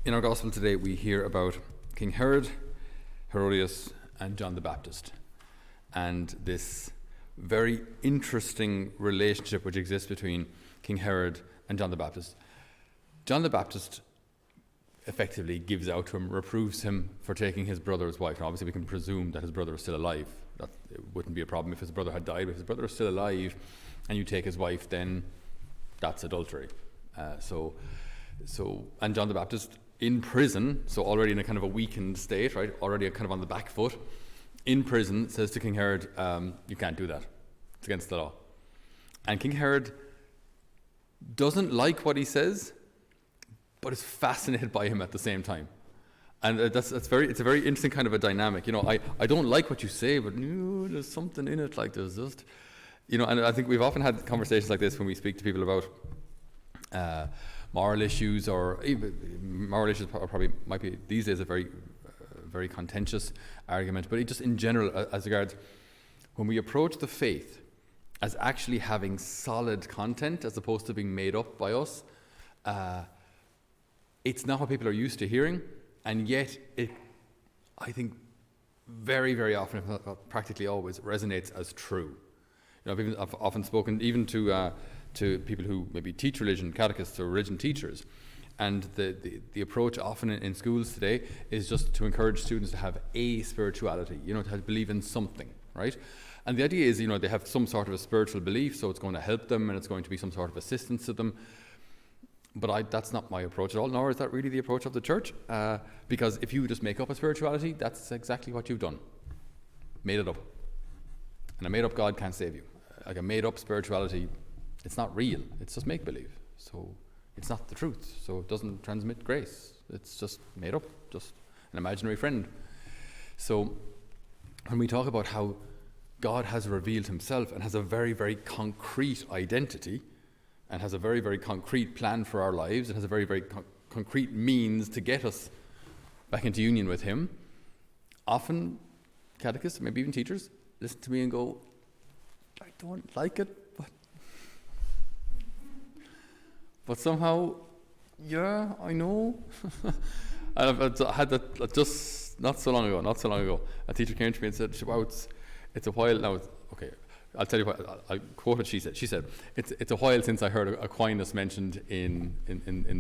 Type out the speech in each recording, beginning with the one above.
In our gospel today, we hear about King Herod, Herodias, and John the Baptist, and this very interesting relationship which exists between King Herod and John the Baptist. John the Baptist effectively gives out to him, reproves him for taking his brother's wife. And obviously we can presume that his brother is still alive. That it wouldn't be a problem if his brother had died. But if his brother is still alive and you take his wife, then that's adultery. And John the Baptist in prison, so already in a kind of a weakened state, right? Already kind of on the back foot, in prison, says to King Herod, you can't do that. It's against the law. And King Herod doesn't like what he says, but is fascinated by him at the same time. And it's a very interesting kind of a dynamic. You know, I don't like what you say, but there's something in it, like there's just, and I think we've often had conversations like this when we speak to people about moral issues, or even moral issues probably might be these days a very contentious argument, but just in general, as regards when we approach the faith as actually having solid content as opposed to being made up by us, it's not what people are used to hearing, and yet it, I think, very, very often, if not practically always, resonates as true. I've often spoken even to people who maybe teach religion, catechists or religion teachers, and the approach often in schools today is just to encourage students to have a spirituality, to believe in something, right? And the idea is, they have some sort of a spiritual belief, so it's going to help them and it's going to be some sort of assistance to them. But that's not my approach at all, nor is that really the approach of the church, because if you just make up a spirituality, that's exactly what you've done. Made it up. And a made-up God can't save you. Like a made-up spirituality, it's not real. It's just make-believe. So it's not the truth. So it doesn't transmit grace. It's just made up, just an imaginary friend. So when we talk about how God has revealed himself and has a very, very concrete identity, and has a very, very concrete plan for our lives, and has a very, very concrete means to get us back into union with him, often catechists, maybe even teachers, listen to me and go, I don't like it, but somehow, yeah, I know. And I had that just not so long ago. A teacher came to me and said, wow, it's a while now. Okay, I'll tell you what, I'll quote what she said. She said, it's a while since I heard Aquinas mentioned in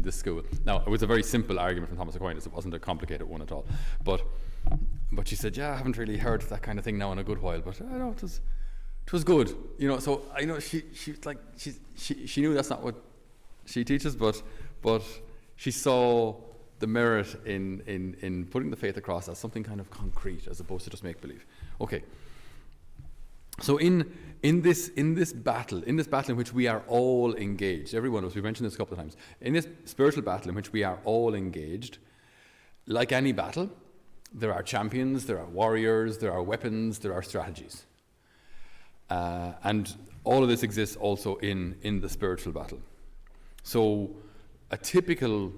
this school. Now, it was a very simple argument from Thomas Aquinas. It wasn't a complicated one at all. But she said, yeah, I haven't really heard that kind of thing now in a good while, but I know it was good. So I know she knew that's not what she teaches, but she saw the merit in putting the faith across as something kind of concrete as opposed to just make believe. Okay. So in this battle in which we are all engaged, every one of us, we mentioned this a couple of times, in this spiritual battle in which we are all engaged, like any battle, there are champions, there are warriors, there are weapons, there are strategies. And all of this exists also in the spiritual battle. So a typical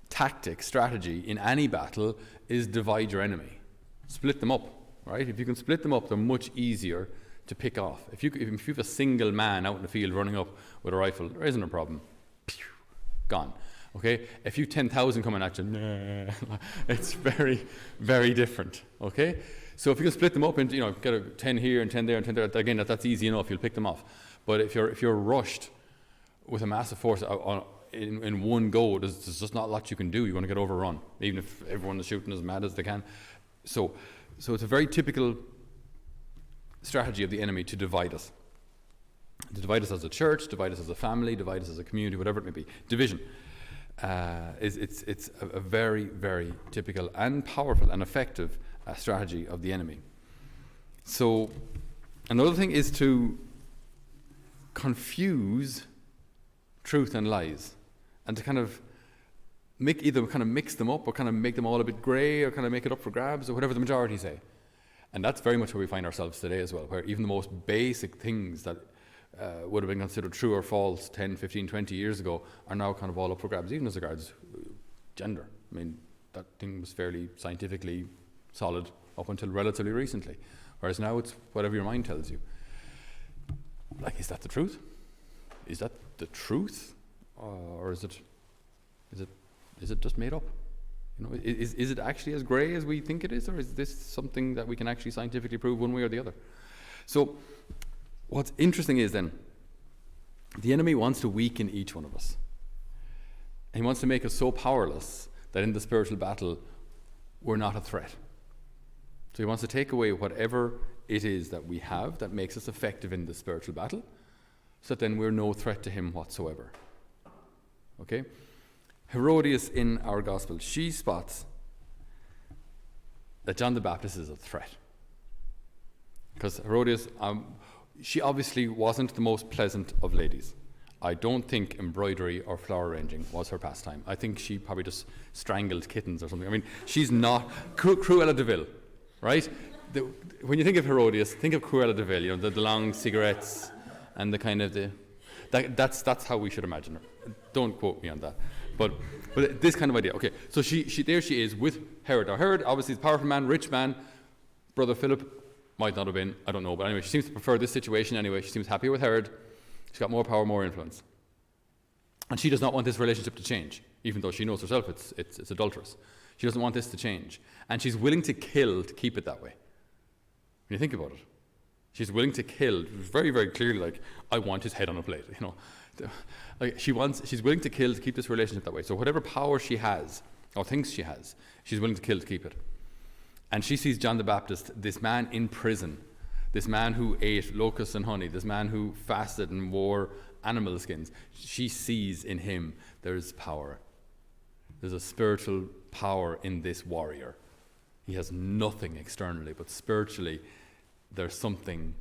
tactic, strategy in any battle is divide your enemy. Split them up. Right? If you can split them up, they're much easier to pick off. If you have a single man out in the field running up with a rifle, there isn't a problem. Pew, gone. Okay? If you 10,000 coming at you, it's very, very different. Okay? So if you can split them up into, get a 10 here and 10 there and 10 there, again, that's easy enough. You'll pick them off. But if you're rushed with a massive force in one go, there's just not a lot you can do. You're going to get overrun, even if everyone is shooting as mad as they can. So it's a very typical strategy of the enemy to divide us. To divide us as a church, divide us as a family, divide us as a community, whatever it may be. Division. It's a very, very typical and powerful and effective strategy of the enemy. So another thing is to confuse truth and lies, and to kind of either kind of mix them up or kind of make them all a bit grey or kind of make it up for grabs or whatever the majority say. And that's very much where we find ourselves today as well, where even the most basic things that would have been considered true or false 10, 15, 20 years ago are now kind of all up for grabs, even as regards gender. I mean, that thing was fairly scientifically solid up until relatively recently, whereas now it's whatever your mind tells you. Like, is that the truth? Is that the truth? Or is it is it just made up? Is it actually as grey as we think it is, or is this something that we can actually scientifically prove one way or the other? So what's interesting is then, the enemy wants to weaken each one of us. He wants to make us so powerless that in the spiritual battle, we're not a threat. So he wants to take away whatever it is that we have that makes us effective in the spiritual battle, so that then we're no threat to him whatsoever. Okay? Herodias in our gospel, she spots that John the Baptist is a threat. Because Herodias, she obviously wasn't the most pleasant of ladies. I don't think embroidery or flower arranging was her pastime. I think she probably just strangled kittens or something. I mean, she's not Cruella de Vil, right? When you think of Herodias, think of Cruella de Vil. The long cigarettes and the kind of that's how we should imagine her. Don't quote me on that, but this kind of idea. Okay, so she there she is with Herod. Now Herod obviously is a powerful man, rich man. Brother Philip might not have been, I don't know, but anyway, she seems to prefer this situation anyway. She seems happier with Herod. She's got more power, more influence. And she does not want this relationship to change, even though she knows herself it's adulterous. She doesn't want this to change. And she's willing to kill to keep it that way. When you think about it, she's willing to kill, very, very clearly, like, I want his head on a plate, Like she's willing to kill to keep this relationship that way. So whatever power she has, or thinks she has, she's willing to kill to keep it. And she sees John the Baptist, this man in prison, this man who ate locusts and honey, this man who fasted and wore animal skins. She sees in him there's power. There's a spiritual power in this warrior. He has nothing externally, but spiritually there's something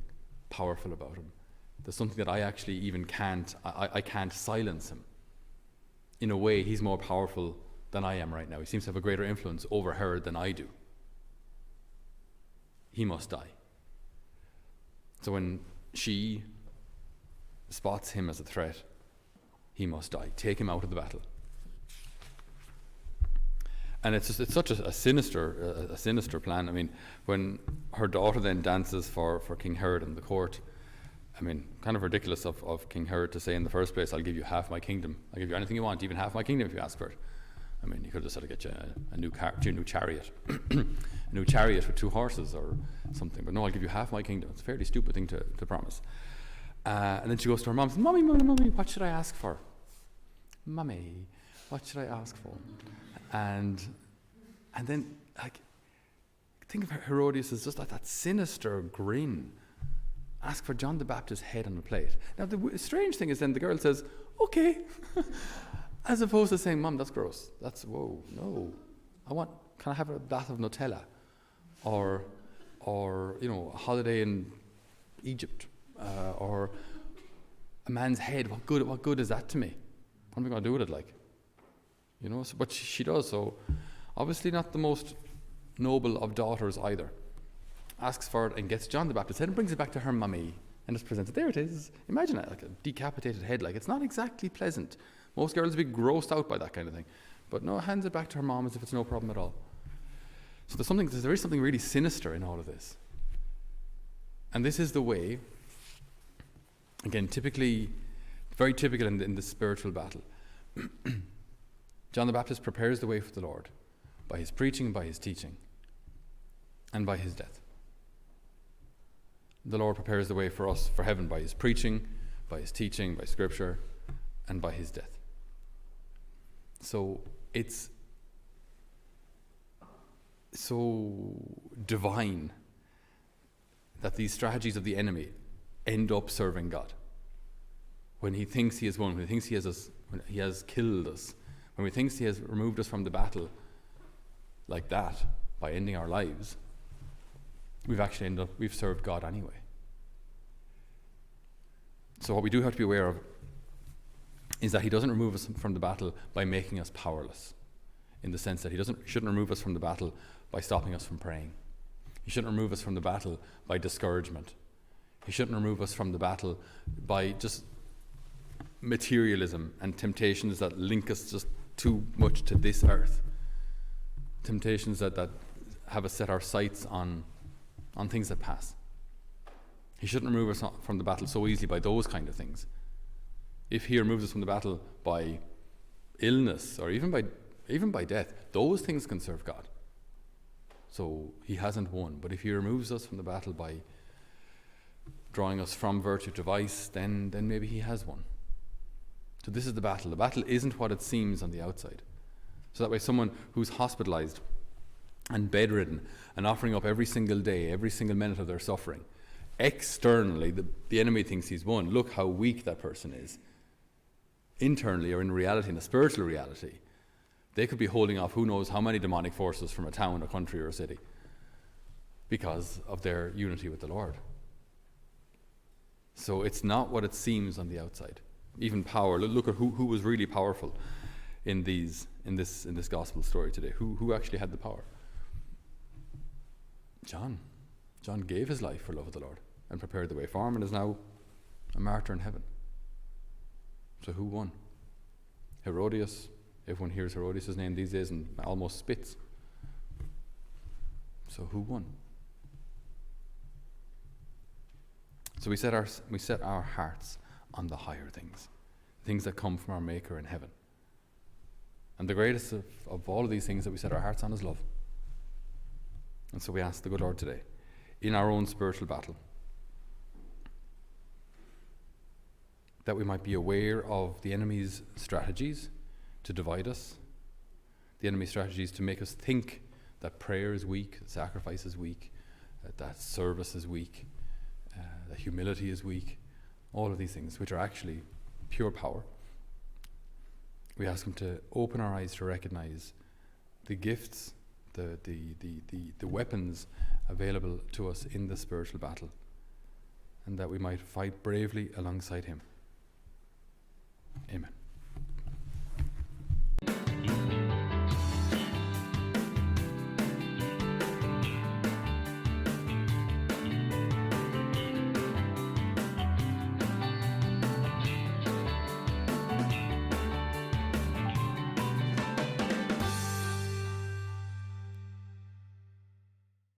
powerful about him. There's something that I actually even can't silence him. In a way, he's more powerful than I am right now. He seems to have a greater influence over her than I do. He must die. So when she spots him as a threat, he must die. Take him out of the battle. And it's such a sinister plan. I mean, when her daughter then dances for King Herod in the court, I mean, kind of ridiculous of King Herod to say in the first place, I'll give you half my kingdom. I'll give you anything you want, even half my kingdom if you ask for it. I mean, you could have said, I'll get you a new chariot. A new chariot with 2 horses or something. But no, I'll give you half my kingdom. It's a fairly stupid thing to promise. And then she goes to her mom and says, Mommy, what should I ask for? Mommy, what should I ask for? And then, like, think of Herodias as just like that sinister grin. Ask for John the Baptist's head on a plate. Now, the strange thing is then the girl says, okay. As opposed to saying, Mom, that's gross. That's, whoa, no. Can I have a bath of Nutella? Or a holiday in Egypt. Or a man's head. What good is that to me? What am I going to do with it, like? So, but she does, so obviously not the most noble of daughters either. Asks for it and gets John the Baptist's head and brings it back to her mummy and just presents it. There it is. Imagine it, like a decapitated head. Like, it's not exactly pleasant. Most girls would be grossed out by that kind of thing. But no, hands it back to her mom as if it's no problem at all. So there is something really sinister in all of this. And this is the way, again, very typical in the spiritual battle. John the Baptist prepares the way for the Lord by his preaching, by his teaching, and by his death. The Lord prepares the way for us for heaven by his preaching, by his teaching, by scripture, and by his death. So it's so divine that these strategies of the enemy end up serving God. When he thinks he has won, when he thinks he has killed us, when he thinks he has removed us from the battle like that by ending our lives, we've served God anyway. So what we do have to be aware of is that he doesn't remove us from the battle by making us powerless, in the sense that he shouldn't remove us from the battle by stopping us from praying. He shouldn't remove us from the battle by discouragement. He shouldn't remove us from the battle by just materialism and temptations that link us just too much to this earth. Temptations that have us set our sights on things that pass. He shouldn't remove us from the battle so easily by those kind of things. If he removes us from the battle by illness or even by even by death, those things can serve God. So he hasn't won. But if he removes us from the battle by drawing us from virtue to vice, then maybe he has won. So this is the battle. The battle isn't what it seems on the outside. So that way someone who's hospitalized and bedridden and offering up every single day, every single minute of their suffering, externally the enemy thinks he's won. Look how weak that person is. Internally, or in reality, in a spiritual reality, they could be holding off who knows how many demonic forces from a town, a country, or a city because of their unity with the Lord. So it's not what it seems on the outside. Even power. Look at who was really powerful in this gospel story today. Who actually had the power? John. John gave his life for love of the Lord and prepared the way for him, and is now a martyr in heaven. So who won? Herodias. Everyone hears Herodias' name these days and almost spits. So who won? So we set our hearts on the higher things that come from our Maker in heaven. And the greatest of all of these things that we set our hearts on is love. And so we ask the good Lord today, in our own spiritual battle, that we might be aware of the enemy's strategies to divide us, the enemy's strategies to make us think that prayer is weak, that sacrifice is weak, that service is weak, that humility is weak, all of these things, which are actually pure power. We ask him to open our eyes to recognize the gifts, the weapons available to us in the spiritual battle, and that we might fight bravely alongside him. Amen.